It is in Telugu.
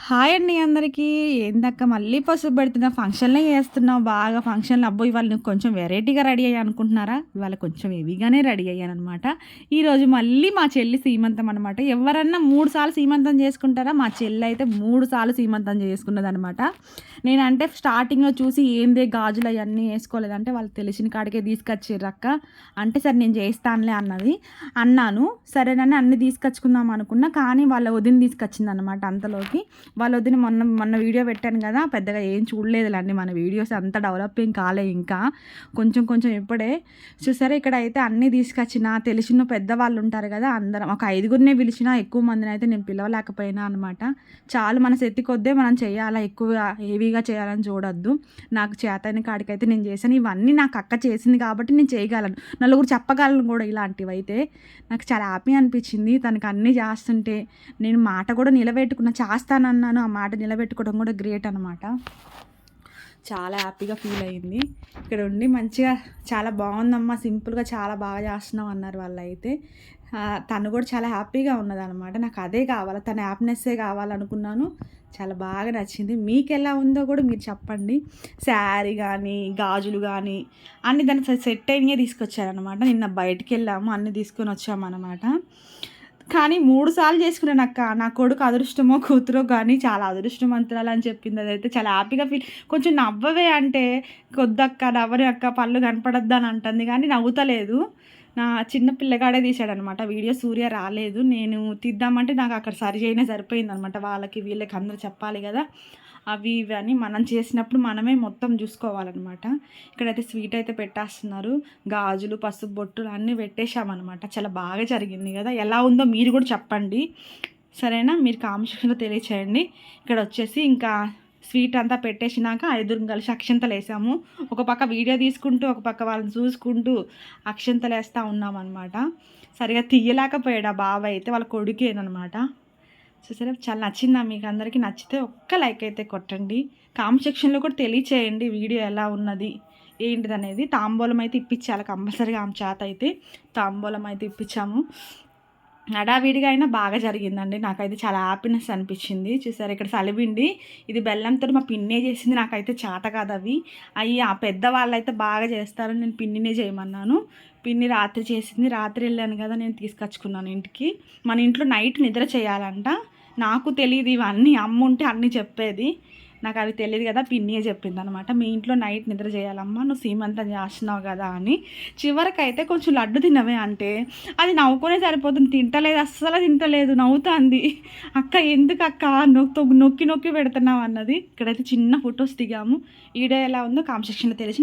హాయ్ అండి అందరికీ. ఏందక్క మళ్ళీ పసుపు పెడుతున్నా ఫంక్షన్‌లే చేస్తున్నావు బాగా ఫంక్షన్‌లో. అబ్బో! ఇవాళ నువ్వు కొంచెం వెరైటీగా రెడీ అయ్యా అనుకుంటున్నారా? ఇవాళ కొంచెం హెవీగానే రెడీ అయ్యాననమాట. ఈరోజు మళ్ళీ మా చెల్లి సీమంతం అనమాట. ఎవరన్నా 3 సార్లు సీమంతం చేసుకుంటారా? మా చెల్లయితే 3 సార్లు సీమంతం చేసుకున్నదనమాట. నేనంటే స్టార్టింగ్‌లో చూసి ఏందే గాజులు అయన్నీ ఏసుకోలేదంటే, వాళ్ళు తెలిసిన కాడికే తీసుకొచ్చిర్రక్క. అంటే సరే నేను చేస్తానులే అన్నాను. సరేనని అన్నీ తీసుకొచ్చుకుందాం అనుకున్నా. కానీ వాళ్ళ వదిన తీసుకొచ్చిందనమాట అంతలోకి. వాళ్ళ వదిన మొన్న వీడియో పెట్టాను కదా, పెద్దగా ఏం చూడలేదులేండి మన వీడియోస్, అంత డెవలప్ ఏం కాలే ఇంకా, కొంచెం కొంచెం ఇప్పుడే. చూసారా ఇక్కడైతే అన్నీ తీసుకొచ్చిన తెలిసిన పెద్దవాళ్ళు ఉంటారు కదా, అందరం ఒక 5గురినే పిలిచిన, ఎక్కువ మందిని అయితే నేను పిలవలేకపోయినా అనమాట. చాలు మన శక్తి కొద్దే మనం చేయాలా, ఎక్కువ హెవీగా చేయాలని చూడొద్దు. నాకు చేతైన కాడికైతే నేను చేశాను. ఇవన్నీ నాకు అక్క చేసింది కాబట్టి నేను చేయగలను, నలుగురు చెప్పగలను కూడా. ఇలాంటివి అయితే నాకు చాలా హ్యాపీ అనిపించింది. తనకు అన్నీ చేస్తుంటే నేను మాట కూడా నిలబెట్టుకున్నా, చేస్తానన్నాను, ఆ మాట నిలబెట్టుకోవడం కూడా గ్రేట్ అనమాట. చాలా హ్యాపీగా ఫీల్ అయ్యింది. ఇక్కడ ఉండి మంచిగా చాలా బాగుందమ్మా, సింపుల్గా చాలా బాగా చేస్తున్నావు అన్నారు వాళ్ళైతే. తను కూడా చాలా హ్యాపీగా ఉన్నదనమాట. నాకు అదే కావాలి, తన హ్యాపీనెస్సే కావాలనుకున్నాను. చాలా బాగా నచ్చింది. మీకు ఎలా ఉందో కూడా మీరు చెప్పండి. శారీ కానీ గాజులు కానీ అన్నీ దానికి సెట్ అయినవే తీసుకొచ్చారనమాట. నిన్న బయటికి వెళ్ళాము, అన్నీ తీసుకొని వచ్చామన్నమాట. కానీ 3 సార్లు చేసుకున్నానక్క. నా కొడుకు అదృష్టమో కూతురో కానీ చాలా అదృష్టవంతురాలు అని చెప్పింది. అదైతే చాలా హ్యాపీగా ఫీల్. కొంచెం నవ్వవే అంటే, కొద్దక్క నవ్వని అక్క పళ్ళు కనపడొద్దు అని అంటుంది కానీ నవ్వుతలేదు. నా చిన్న పిల్లగాడే తీశాడనమాట వీడియో. సూర్య రాలేదు. నేను తీద్దామంటే నాకు అక్కడ సరి చేయనే సరిపోయిందనమాట. వాళ్ళకి వీళ్ళకి అందరూ చెప్పాలి కదా, అవి ఇవి అని మనం చేసినప్పుడు మనమే మొత్తం చూసుకోవాలన్నమాట. ఇక్కడైతే స్వీట్ అయితే పెట్టేస్తున్నారు. గాజులు పసుపు బొట్టులు అన్నీ పెట్టేశామన్నమాట. చాలా బాగా జరిగింది కదా. ఎలా ఉందో మీరు కూడా చెప్పండి, సరేనా? మీరు కామెంట్ సెక్షన్లో తెలియచేయండి. ఇక్కడ వచ్చేసి ఇంకా స్వీట్ అంతా పెట్టేసినాక 5 కలిసి అక్షంతలు వేసాము. ఒక పక్క వీడియో తీసుకుంటూ ఒక పక్క వాళ్ళని చూసుకుంటూ అక్షంతలు వేస్తూ ఉన్నామన్నమాట. సరిగా తీయలేకపోయాడు ఆ బాబాయ్ అయితే, వాళ్ళ కొడుకేనమాట. చూసారా చాలా నచ్చిందా? మీకు అందరికీ నచ్చితే ఒక్క లైక్ అయితే కొట్టండి. కామెంట్ సెక్షన్లో కూడా తెలియచేయండి వీడియో ఎలా ఉన్నది ఏంటిది అనేది. తాంబూలం అయితే ఇప్పించాలి కంపల్సరీగా, ఆమె చేత అయితే తాంబూలం అయితే ఇప్పించాము. హడావిడిగా అయినా బాగా జరిగిందండి. నాకైతే చాలా హ్యాపీనెస్ అనిపించింది. చూసారు ఇక్కడ సలిబిండి, ఇది బెల్లంతో మా పిన్నే చేసింది. నాకైతే చేత కాదు అవి. ఆ పెద్దవాళ్ళు అయితే బాగా చేస్తారు, నేను పిన్నినే చేయమన్నాను. పిన్ని రాత్రి చేసింది. రాత్రి వెళ్ళాను కదా, నేను తీసుకొచ్చుకున్నాను ఇంటికి. మన ఇంట్లో నైట్ నిద్ర చేయాలంట. నాకు తెలియదు ఇవన్నీ, అమ్మ ఉంటే అన్నీ చెప్పేది, నాకు అవి తెలియదు కదా. పిన్నియే చెప్పింది అనమాట, మీ ఇంట్లో నైట్ నిద్ర చేయాలమ్మా, నువ్వు సీమంతం చేస్తున్నావు కదా అని. చివరికైతే కొంచెం లడ్డు తినవే అంటే అది నవ్వుకునే సరిపోతుంది, తింటలేదు, అస్సలు తింటలేదు, నవ్వుతుంది. అక్క ఎందుకు అక్క నొక్కి నొక్కి పెడుతున్నావు అన్నది. ఇక్కడైతే చిన్న ఫొటోస్ దిగాము. వీడియో ఎలా ఉందో కామెంట్ సెక్షన్లో తెలిసి